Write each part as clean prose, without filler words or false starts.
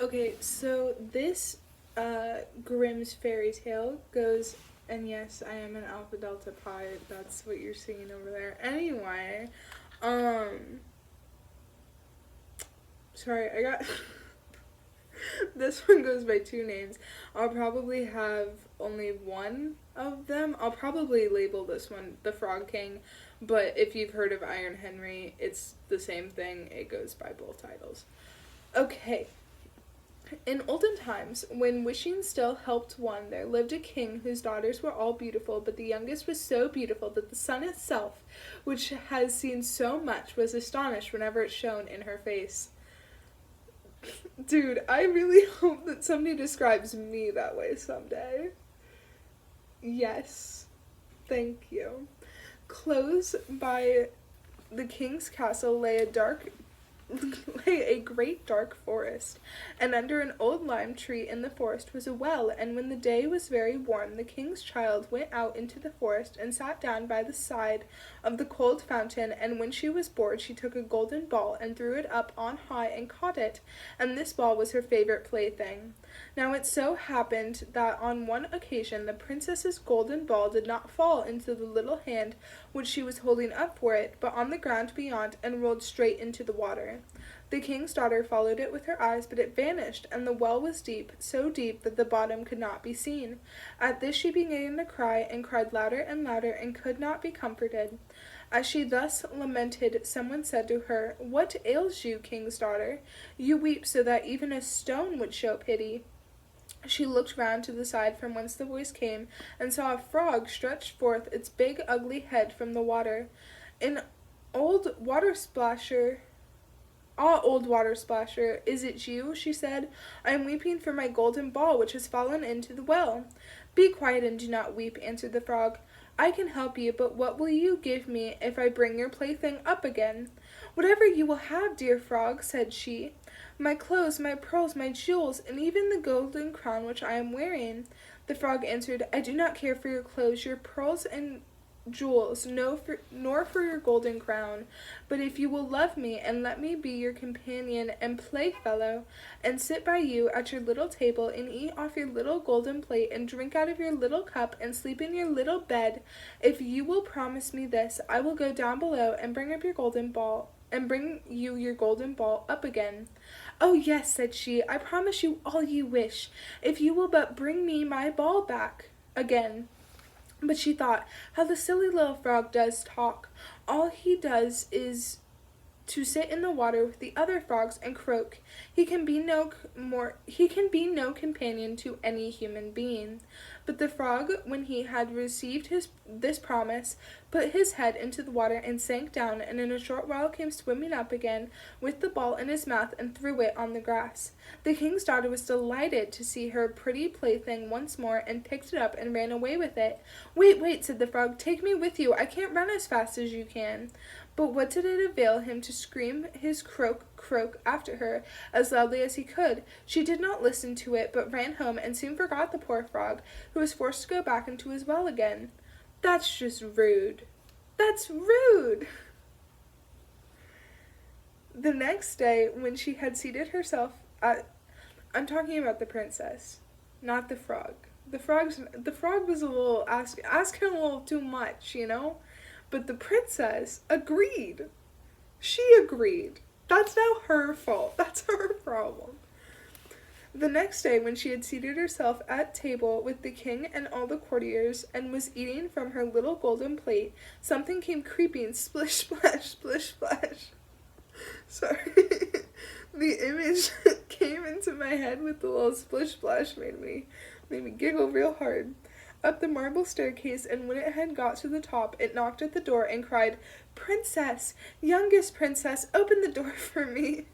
Okay, so this Grimm's fairy tale goes, and yes, I am an Alpha Delta Pi. That's what you're seeing over there. Anyway, um, sorry, I got this one goes by two names. I'll probably have only one of them. I'll probably label this one the Frog King, but if you've heard of Iron Henry, it's the same thing. It goes by both titles. Okay, in olden times, when wishing still helped one, there lived a king whose daughters were all beautiful, but the youngest was so beautiful that the sun itself, which has seen so much, was astonished whenever it shone in her face. Dude, I really hope that somebody describes me that way someday. Yes. Thank you. Close by the king's castle lay a great dark forest, and under an old lime tree in the forest was a well, and when the day was very warm, the king's child went out into the forest and sat down by the side of the cold fountain, and when she was bored she took a golden ball and threw it up on high and caught it, and this ball was her favorite plaything. Now it so happened that on one occasion the princess's golden ball did not fall into the little hand which she was holding up for it, but on the ground beyond, and rolled straight into the water. The king's daughter followed it with her eyes, but it vanished, and the well was deep, so deep that the bottom could not be seen. At this she began to cry, and cried louder and louder, and could not be comforted. As she thus lamented, someone said to her, "What ails you, king's daughter? You weep so that even a stone would show pity." She looked round to the side from whence the voice came, and saw a frog stretch forth its big ugly head from the water. An old water splasher old water splasher, is it you?" she said. "I am weeping for my golden ball which has fallen into the well." "Be quiet and do not weep," answered the frog. "I can help you, but what will you give me if I bring your plaything up again?" "Whatever you will have, dear frog," said she. "My clothes, my pearls, my jewels, and even the golden crown which I am wearing." The frog answered, "I do not care for your clothes, your pearls, and jewels, nor for your golden crown. But if you will love me, and let me be your companion and playfellow, and sit by you at your little table, and eat off your little golden plate, and drink out of your little cup, and sleep in your little bed, if you will promise me this, I will go down below and bring you your golden ball up again." "Oh yes," said she, "I promise you all you wish, if you will but bring me my ball back again." But she thought, "How the silly little frog does talk. All he does is to sit in the water with the other frogs and croak. He can be no companion to any human being." But the frog, when he had received this promise, put his head into the water and sank down, and in a short while came swimming up again with the ball in his mouth and threw it on the grass. The king's daughter was delighted to see her pretty plaything once more, and picked it up and ran away with it. "Wait, wait," said the frog, "take me with you. I can't run as fast as you can." But what did it avail him to scream his croak, croak after her as loudly as he could? She did not listen to it, but ran home, and soon forgot the poor frog, who was forced to go back into his well again. "That's just rude. That's rude." The next day, when she had seated herself at... I'm talking about the princess, not the frog. The frog was a little asking a little too much, you know? But the princess agreed. She agreed. That's now her fault. That's her problem. The next day, when she had seated herself at table with the king and all the courtiers, and was eating from her little golden plate, something came creeping, splish, splash, splish, splash. Sorry. The image came into my head with the little splish, splash made me giggle real hard. Up the marble staircase, and when it had got to the top, it knocked at the door and cried, "Princess, youngest princess, open the door for me."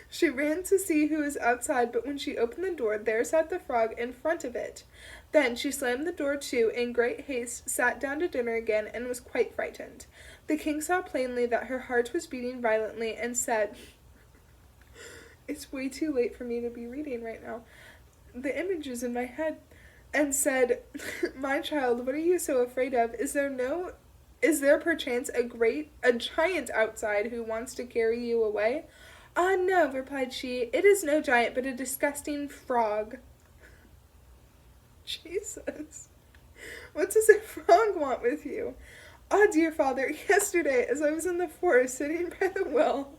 She ran to see who was outside, but when she opened the door, there sat the frog in front of it. Then she slammed the door to in great haste, sat down to dinner again, and was quite frightened. The king saw plainly that her heart was beating violently, and said, it's way too late for me to be reading right now. The image is in my head. And said, "My child, what are you so afraid of? Is there perchance a giant outside who wants to carry you away?" "Ah, no," replied she, "it is no giant, but a disgusting frog." Jesus. What does a frog want with you? "Ah, dear father, yesterday, as I was in the forest sitting by the well,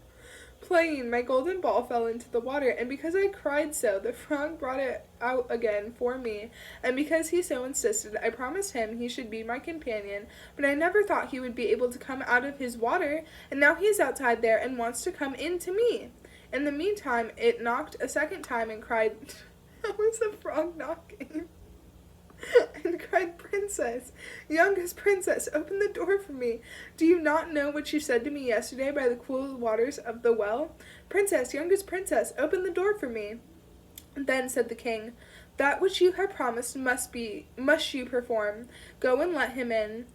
playing, my golden ball fell into the water, and because I cried so, the frog brought it out again for me, and because he so insisted, I promised him he should be my companion, but I never thought he would be able to come out of his water, and now he is outside there and wants to come in to me." In the meantime, it knocked a second time and cried, "How is a frog knocking?" and cried, "Princess, youngest princess, open the door for me. Do you not know what you said to me yesterday by the cool waters of the well? Princess, youngest princess, open the door for me." Then said the king, "That which you have promised must you perform. Go and let him in."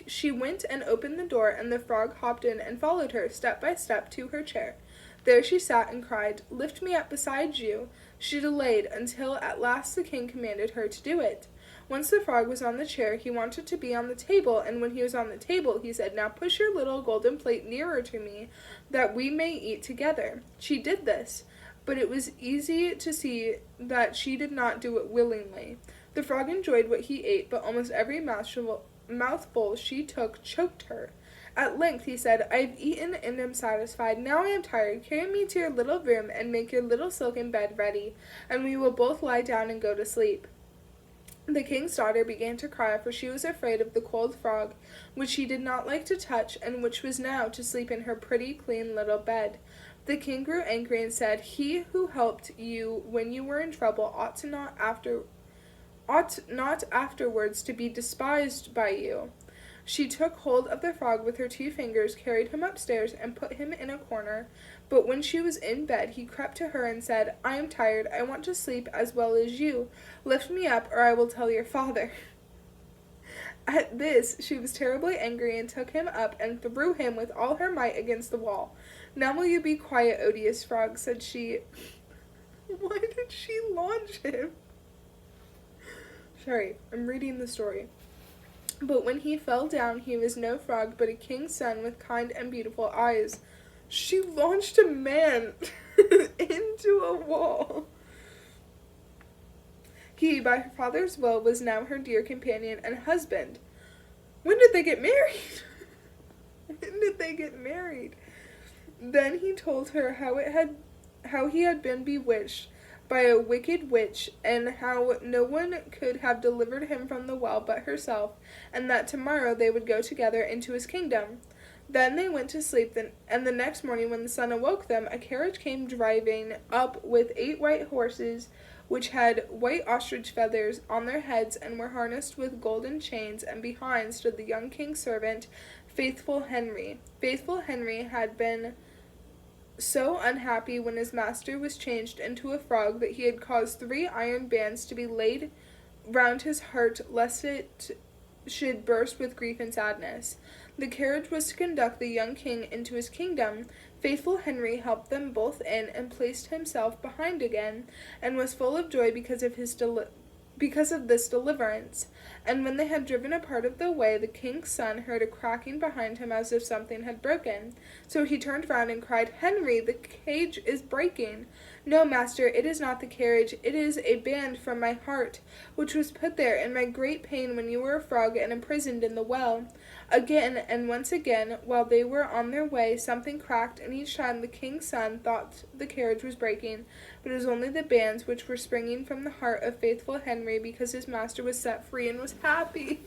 She went and opened the door, and the frog hopped in and followed her, step by step, to her chair. There she sat and cried, "Lift me up beside you." She delayed until at last the king commanded her to do it. Once the frog was on the chair, he wanted to be on the table, and when he was on the table, he said, "Now push your little golden plate nearer to me, that we may eat together." She did this, but it was easy to see that she did not do it willingly. The frog enjoyed what he ate, but almost every mouthful she took choked her. At length he said, "I have eaten and am satisfied. Now I am tired. Carry me to your little room and make your little silken bed ready, and we will both lie down and go to sleep." The king's daughter began to cry, for she was afraid of the cold frog, which she did not like to touch, and which was now to sleep in her pretty, clean little bed. The king grew angry and said, "He who helped you when you were in trouble ought not afterwards to be despised by you." She took hold of the frog with her 2 fingers, carried him upstairs, and put him in a corner. But when she was in bed, he crept to her and said, "I am tired. I want to sleep as well as you. Lift me up, or I will tell your father." At this, she was terribly angry and took him up and threw him with all her might against the wall. "Now will you be quiet, odious frog," said she. Why did she launch him? Sorry, I'm reading the story. But when he fell down, he was no frog, but a king's son with kind and beautiful eyes. She launched a man into a wall. He, by her father's will, was now her dear companion and husband. When did they get married? When did they get married? Then he told her how he had been bewitched by a wicked witch, and how no one could have delivered him from the well but herself, and that tomorrow they would go together into his kingdom. Then they went to sleep, and the next morning when the sun awoke them, a carriage came driving up with 8 white horses, which had white ostrich feathers on their heads and were harnessed with golden chains, and behind stood the young king's servant, Faithful Henry. Faithful Henry had been so unhappy when his master was changed into a frog that he had caused 3 iron bands to be laid round his heart, lest it should burst with grief and sadness. The carriage was to conduct the young king into his kingdom. Faithful Henry helped them both in, and placed himself behind again, and was full of joy because of this deliverance. And when they had driven a part of the way, the king's son heard a cracking behind him as if something had broken. So he turned round and cried, "Henry, the cage is breaking." "No, master, it is not the carriage. It is a band from my heart, which was put there in my great pain when you were a frog and imprisoned in the well." Again and once again, while they were on their way, something cracked, and each time the king's son thought the carriage was breaking, but it was only the bands which were springing from the heart of Faithful Henry, because his master was set free and was happy.